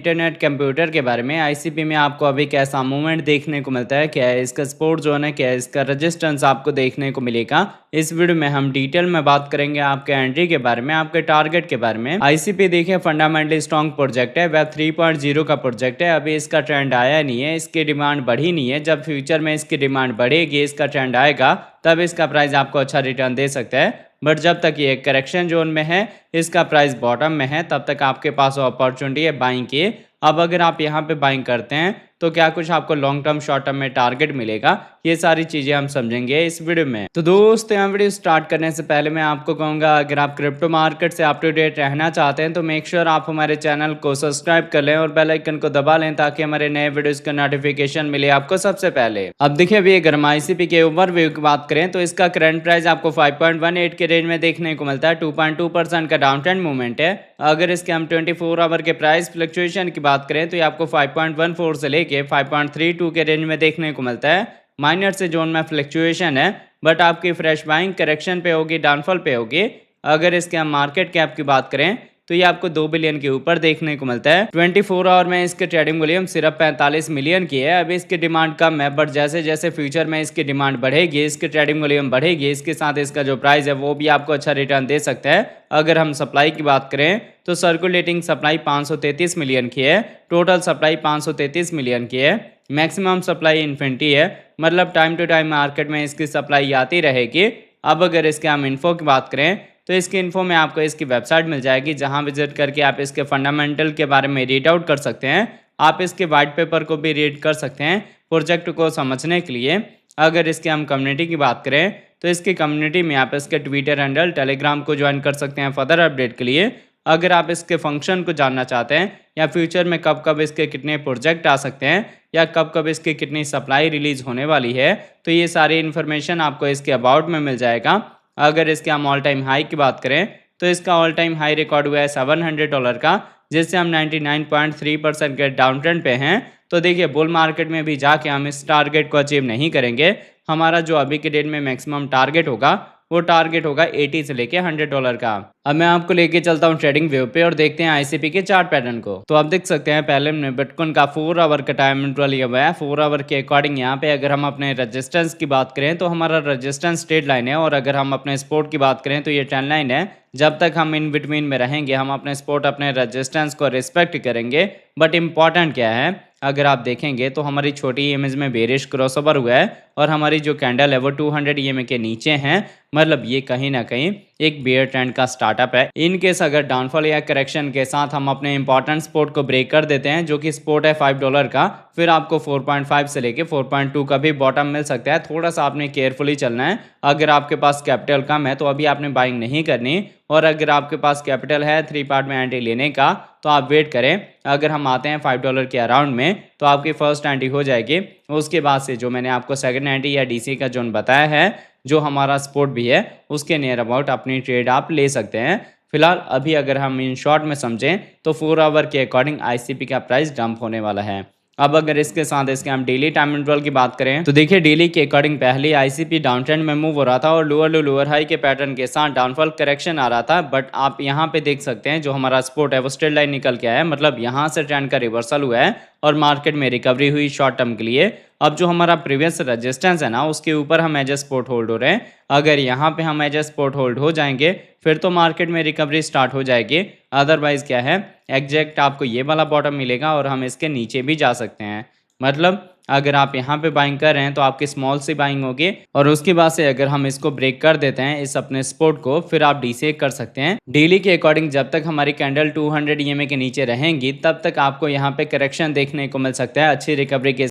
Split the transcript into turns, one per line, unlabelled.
Internet computer के बारे में। आईसीपी में आपको अभी कैसा मूवमेंट देखने को मिलता है, क्या है इसका सपोर्ट जोन है, क्या है इसका रेजिस्टेंस आपको देखने को मिलेगा। इस वीडियो में हम डिटेल में बात करेंगे आपके एंट्री के बारे में, आपके टारगेट के बारे में। आईसीपी देखिए फंडामेंटली स्ट्रॉन्ग प्रोजेक्ट है, वेब 3.0 का प्रोजेक्ट है। अभी इसका ट्रेंड आया नहीं है, इसकी डिमांड बढ़ी नहीं है। जब फ्यूचर में इसकी डिमांड बढ़ेगी, इसका ट्रेंड आएगा, तब इसका प्राइस आपको अच्छा रिटर्न दे सकता है। बट जब तक ये करेक्शन जोन में है, इसका प्राइस बॉटम में है, तब तक आपके पास अपॉर्चुनिटी है बाइंग की। अब अगर आप यहाँ पे बाइंग करते हैं तो क्या कुछ आपको लॉन्ग टर्म शॉर्ट टर्म में टारगेट मिलेगा, ये सारी चीजें हम समझेंगे इस वीडियो में। तो दोस्तों यहाँ वीडियो स्टार्ट करने से पहले मैं आपको कहूंगा, अगर आप क्रिप्टो मार्केट से अप टू डेट रहना चाहते हैं तो मेक श्योर आप हमारे चैनल को सब्सक्राइब कर लें और बेल आइकन को दबा लें, ताकि हमारे नए वीडियोस का नोटिफिकेशन मिले आपको सबसे पहले। अब देखिए अभी अगर हम आईसीपी के ओवरव्यू की बात करें तो इसका करंट प्राइस आपको 5.18 के रेंज में देखने को मिलता है। 2.2% का डाउन ट्रेंड मूवमेंट है। अगर इसके हम 24 आवर के प्राइस फ्लक्चुएशन की बात करें तो ये आपको 5.14 से लेके 5.32 के रेंज में देखने को मिलता है। माइनर से जोन में फ्लक्चुएशन है, बट आपकी फ्रेश बाइंग करेक्शन पे होगी, डाउनफॉल पे होगी। अगर इसके हम मार्केट कैप की बात करें तो ये आपको 2 बिलियन के ऊपर देखने को मिलता है। 24 आवर में इसके ट्रेडिंग वॉल्यूम सिर्फ 45 मिलियन की है। अभी इसकी डिमांड कम है, बट जैसे जैसे फ्यूचर में इसकी डिमांड बढ़ेगी, इसकी ट्रेडिंग वॉल्यूम बढ़ेगी, इसके साथ इसका जो प्राइस है वो भी आपको अच्छा रिटर्न दे सकता है। अगर हम सप्लाई की बात करें तो सर्कुलेटिंग सप्लाई 533 मिलियन की है, टोटल सप्लाई 533 मिलियन की है, मैक्सिमम सप्लाई इन्फिनिटी है, मतलब टाइम टू टाइम मार्केट में इसकी सप्लाई आती रहेगी। अब अगर इसके हम इन्फो की बात करें तो इसकी इन्फो में आपको इसकी वेबसाइट मिल जाएगी, जहां विजिट करके आप इसके फंडामेंटल के बारे में रीड आउट कर सकते हैं। आप इसके वाइट पेपर को भी रीड कर सकते हैं प्रोजेक्ट को समझने के लिए। अगर इसके हम कम्युनिटी की बात करें तो इसकी कम्युनिटी में आप इसके ट्विटर हैंडल, टेलीग्राम को ज्वाइन कर सकते हैं फर्दर अपडेट के लिए। अगर आप इसके फंक्शन को जानना चाहते हैं, या फ्यूचर में कब कब इसके कितने प्रोजेक्ट आ सकते हैं, या कब कब इसकी कितनी सप्लाई रिलीज होने वाली है, तो ये सारी इन्फॉर्मेशन आपको इसके अबाउट में मिल जाएगा। अगर इसके हम ऑल टाइम हाई की बात करें तो इसका ऑल टाइम हाई रिकॉर्ड हुआ है $700 का, जिससे हम 99.3% के डाउन ट्रेंड पे हैं। तो देखिए बुल मार्केट में भी जाके हम इस टारगेट को अचीव नहीं करेंगे। हमारा जो अभी के डेट में मैक्सिमम टारगेट होगा वो टारगेट होगा 80 से लेके $100 का। अब मैं आपको लेके चलता हूँ ट्रेडिंग व्यू पे और देखते हैं आईसीपी के चार्ट पैटर्न को। तो आप देख सकते हैं पहले हमने बिटकॉइन का 4 आवर का टाइम इंटरवल लिया हुआ है। 4 आवर के अकॉर्डिंग यहाँ पे अगर हम अपने रेजिस्टेंस की बात करें तो हमारा रेजिस्टेंस स्ट्रेट लाइन है, और अगर हम अपने सपोर्ट की बात करें तो ये ट्रेंड लाइन है। जब तक हम इन बिटवीन में रहेंगे हम अपने सपोर्ट, अपने रेजिस्टेंस को रिस्पेक्ट करेंगे। बट इम्पॉर्टेंट क्या है, अगर आप देखेंगे तो हमारी छोटी इमेज में बेरिश क्रॉसओवर हुआ है और हमारी जो कैंडल है वो 200 ईएमए के नीचे है, मतलब ये कहीं ना कहीं एक बेयर ट्रेंड का स्टार्टअप है। इन केस अगर डाउनफॉल या करेक्शन के साथ हम अपने इंपॉर्टेंट सपोर्ट को ब्रेक कर देते हैं, जो कि सपोर्ट है $5 का, फिर आपको 4.5 से लेके 4.2 का भी बॉटम मिल सकता है। थोड़ा सा आपने केयरफुली चलना है। अगर आपके पास कैपिटल कम है तो अभी आपने बाइंग नहीं करनी, और अगर आपके पास कैपिटल है 3 पार्ट में एंट्री लेने का तो आप वेट करें। अगर हम आते हैं $5 के अराउंड में तो आपकी फर्स्ट एंट्री हो जाएगी। उसके बाद से जो मैंने आपको सेकंड एंट्री या डीसी का जोन बताया है, जो हमारा सपोर्ट भी है, उसके नियर अबाउट अपनी ट्रेड आप ले सकते हैं। फिलहाल अभी अगर हम इन शॉर्ट में समझें तो 4 आवर के अकॉर्डिंग आईसीपी का प्राइस डंप होने वाला है। अब अगर इसके साथ इसके हम डेली टाइम इंटरवल की बात करें तो देखिए डेली के अकॉर्डिंग पहले आईसीपी डाउन ट्रेंड में मूव हो रहा था और लोअर लो लोअर हाई के पैटर्न के साथ डाउनफॉल करेक्शन आ रहा था। बट आप यहाँ पे देख सकते हैं जो हमारा सपोर्ट है वो स्ट्रेट लाइन निकल के आया है, मतलब यहाँ से ट्रेंड का रिवर्सल हुआ है और मार्केट में रिकवरी हुई शॉर्ट टर्म के लिए। अब जो हमारा प्रीवियस रेजिस्टेंस है ना, उसके ऊपर हम एज सपोर्ट होल्ड हो रहे हैं। अगर यहाँ पे हम एज सपोर्ट होल्ड हो जाएंगे फिर तो मार्केट में रिकवरी स्टार्ट हो जाएगी। अदरवाइज क्या है, एग्जैक्ट आपको ये वाला बॉटम मिलेगा और हम इसके नीचे भी जा सकते हैं। मतलब अगर आप यहाँ पे बाइंग कर रहे हैं तो आपकी स्मॉल सी बाइंग होगी, और उसके बाद से अगर हम इसको ब्रेक कर देते हैं इस अपने सपोर्ट को, फिर आप डीसी कर सकते हैं। डेली के अकॉर्डिंग जब तक हमारी कैंडल 200 ईएमए के नीचे रहेंगी तब तक आपको यहाँ पे करेक्शन देखने को मिल सकता है अच्छी रिकवरी के